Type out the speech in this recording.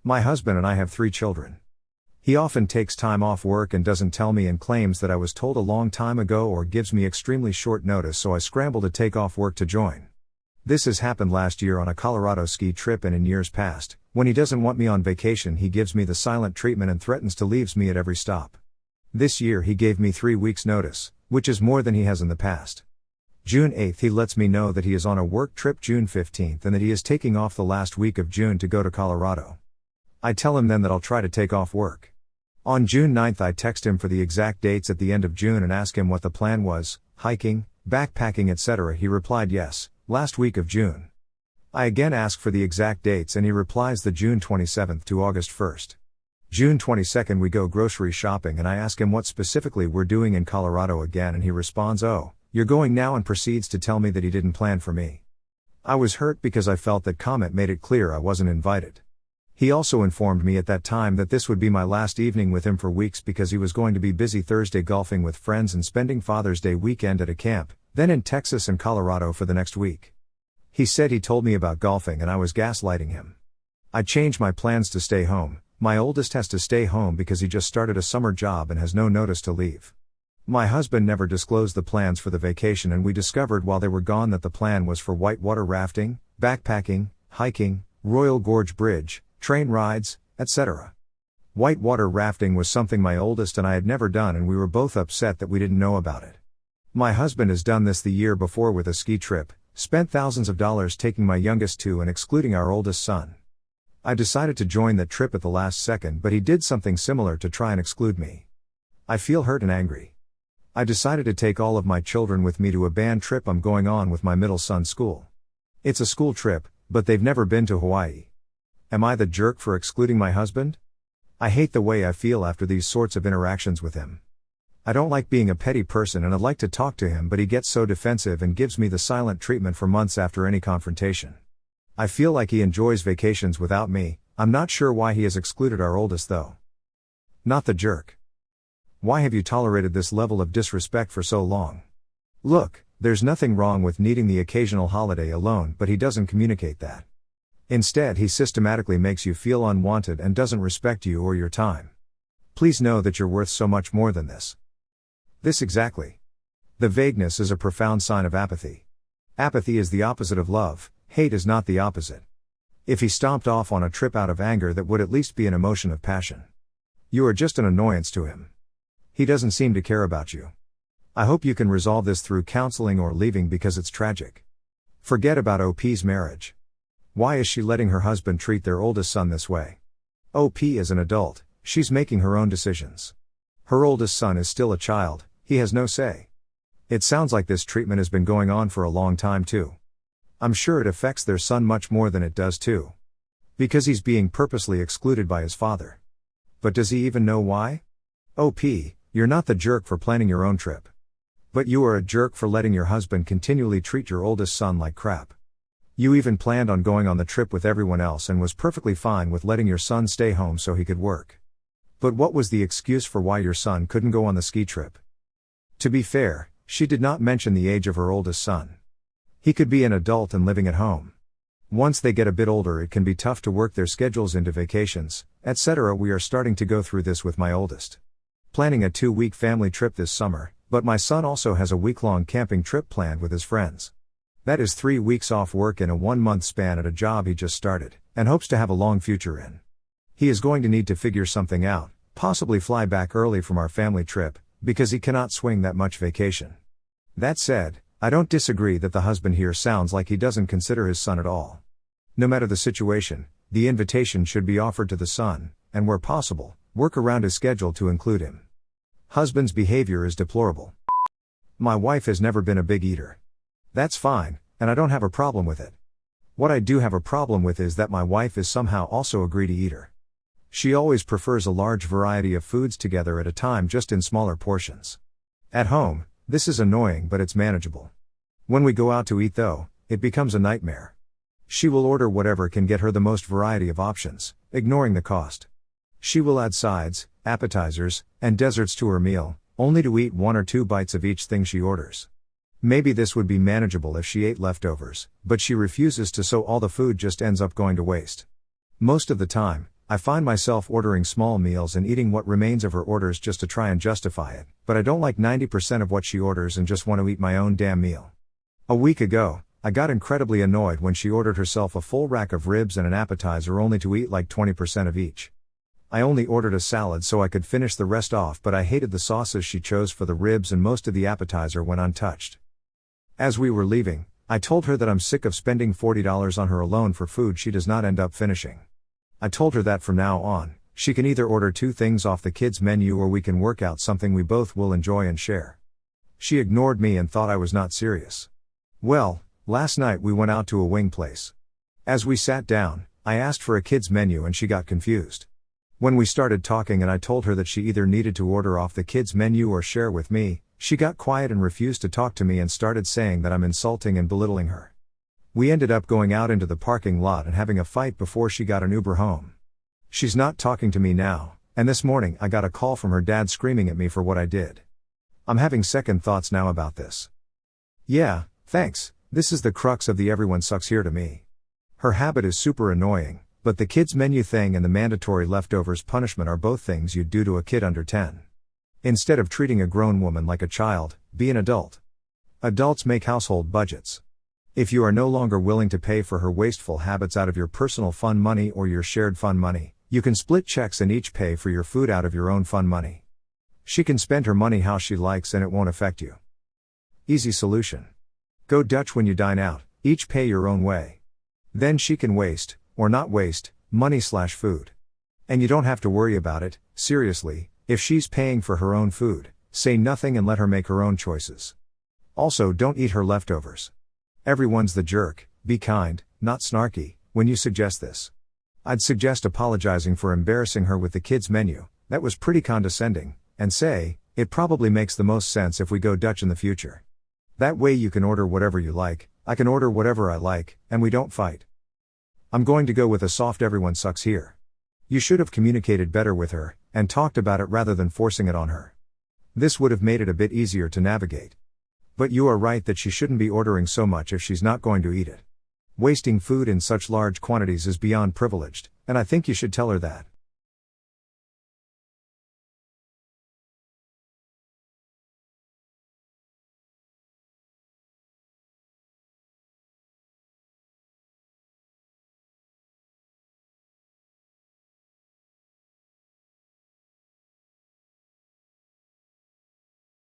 My husband and I have 3 children. He often takes time off work and doesn't tell me and claims that I was told a long time ago or gives me extremely short notice, so I scramble to take off work to join. This has happened last year on a Colorado ski trip and in years past. When he doesn't want me on vacation, he gives me the silent treatment and threatens to leave me at every stop. This year he gave me 3 weeks notice, which is more than he has in the past. June 8th he lets me know that he is on a work trip June 15th and that he is taking off the last week of June to go to Colorado. I tell him then that I'll try to take off work. On June 9th I text him for the exact dates at the end of June and ask him what the plan was, hiking, backpacking, etc. He replied yes, last week of June. I again ask for the exact dates and he replies the June 27th to August 1st. June 22nd we go grocery shopping and I ask him what specifically we're doing in Colorado again and he responds, "Oh, you're going now," and proceeds to tell me that he didn't plan for me. I was hurt because I felt that comment made it clear I wasn't invited. He also informed me at that time that this would be my last evening with him for weeks because he was going to be busy Thursday golfing with friends and spending Father's Day weekend at a camp, then in Texas and Colorado for the next week. He said he told me about golfing and I was gaslighting him. I changed my plans to stay home. My oldest has to stay home because he just started a summer job and has no notice to leave. My husband never disclosed the plans for the vacation and we discovered while they were gone that the plan was for whitewater rafting, backpacking, hiking, Royal Gorge Bridge, train rides, etc. Whitewater rafting was something my oldest and I had never done and we were both upset that we didn't know about it. My husband has done this the year before with a ski trip, spent thousands of dollars taking my youngest to and excluding our oldest son. I decided to join that trip at the last second, but he did something similar to try and exclude me. I feel hurt and angry. I decided to take all of my children with me to a band trip I'm going on with my middle son's school. It's a school trip, but they've never been to Hawaii. Am I the jerk for excluding my husband? I hate the way I feel after these sorts of interactions with him. I don't like being a petty person and I'd like to talk to him, but he gets so defensive and gives me the silent treatment for months after any confrontation. I feel like he enjoys vacations without me. I'm not sure why he has excluded our oldest though. Not the jerk. Why have you tolerated this level of disrespect for so long? Look, there's nothing wrong with needing the occasional holiday alone, but he doesn't communicate that. Instead, he systematically makes you feel unwanted and doesn't respect you or your time. Please know that you're worth so much more than this. This exactly. The vagueness is a profound sign of apathy. Apathy is the opposite of love, hate is not the opposite. If he stomped off on a trip out of anger, that would at least be an emotion of passion. You are just an annoyance to him. He doesn't seem to care about you. I hope you can resolve this through counseling or leaving because it's tragic. Forget about OP's marriage. Why is she letting her husband treat their oldest son this way? OP is an adult, she's making her own decisions. Her oldest son is still a child, he has no say. It sounds like this treatment has been going on for a long time too. I'm sure it affects their son much more than it does too. Because he's being purposely excluded by his father. But does he even know why? OP, you're not the jerk for planning your own trip. But you are a jerk for letting your husband continually treat your oldest son like crap. You even planned on going on the trip with everyone else and was perfectly fine with letting your son stay home so he could work. But what was the excuse for why your son couldn't go on the ski trip? To be fair, she did not mention the age of her oldest son. He could be an adult and living at home. Once they get a bit older, it can be tough to work their schedules into vacations, etc. We are starting to go through this with my oldest. Planning a 2-week family trip this summer, but my son also has a week-long camping trip planned with his friends. That is 3 weeks off work in a 1-month span at a job he just started, and hopes to have a long future in. He is going to need to figure something out, possibly fly back early from our family trip, because he cannot swing that much vacation. That said, I don't disagree that the husband here sounds like he doesn't consider his son at all. No matter the situation, the invitation should be offered to the son, and where possible, work around his schedule to include him. Husband's behavior is deplorable. My wife has never been a big eater. That's fine, and I don't have a problem with it. What I do have a problem with is that my wife is somehow also a greedy eater. She always prefers a large variety of foods together at a time, just in smaller portions. At home, this is annoying, but it's manageable. When we go out to eat though, it becomes a nightmare. She will order whatever can get her the most variety of options, ignoring the cost. She will add sides, appetizers, and desserts to her meal, only to eat 1 or 2 bites of each thing she orders. Maybe this would be manageable if she ate leftovers, but she refuses to, so all the food just ends up going to waste. Most of the time, I find myself ordering small meals and eating what remains of her orders just to try and justify it, but I don't like 90% of what she orders and just want to eat my own damn meal. A week ago, I got incredibly annoyed when she ordered herself a full rack of ribs and an appetizer only to eat like 20% of each. I only ordered a salad so I could finish the rest off, but I hated the sauces she chose for the ribs and most of the appetizer went untouched. As we were leaving, I told her that I'm sick of spending $40 on her alone for food she does not end up finishing. I told her that from now on, she can either order 2 things off the kids' menu or we can work out something we both will enjoy and share. She ignored me and thought I was not serious. Well, last night we went out to a wing place. As we sat down, I asked for a kids' menu and she got confused. When we started talking and I told her that she either needed to order off the kids' menu or share with me, she got quiet and refused to talk to me and started saying that I'm insulting and belittling her. We ended up going out into the parking lot and having a fight before she got an Uber home. She's not talking to me now, and this morning I got a call from her dad screaming at me for what I did. I'm having second thoughts now about this. Yeah, thanks, this is the crux of the everyone sucks here to me. Her habit is super annoying, but the kids' menu thing and the mandatory leftovers punishment are both things you'd do to a kid under 10. Instead of treating a grown woman like a child, be an adult. Adults make household budgets. If you are no longer willing to pay for her wasteful habits out of your personal fund money or your shared fund money, you can split checks and each pay for your food out of your own fund money. She can spend her money how she likes and it won't affect you. Easy solution. Go Dutch when you dine out, each pay your own way. Then she can waste, or not waste, money/food. And you don't have to worry about it, seriously, if she's paying for her own food, say nothing and let her make her own choices. Also, don't eat her leftovers. Everyone's the jerk, be kind, not snarky, when you suggest this. I'd suggest apologizing for embarrassing her with the kids' menu, that was pretty condescending, and say, it probably makes the most sense if we go Dutch in the future. That way you can order whatever you like, I can order whatever I like, and we don't fight. I'm going to go with a soft everyone sucks here. You should have communicated better with her, and talked about it rather than forcing it on her. This would have made it a bit easier to navigate. But you are right that she shouldn't be ordering so much if she's not going to eat it. Wasting food in such large quantities is beyond privileged, and I think you should tell her that.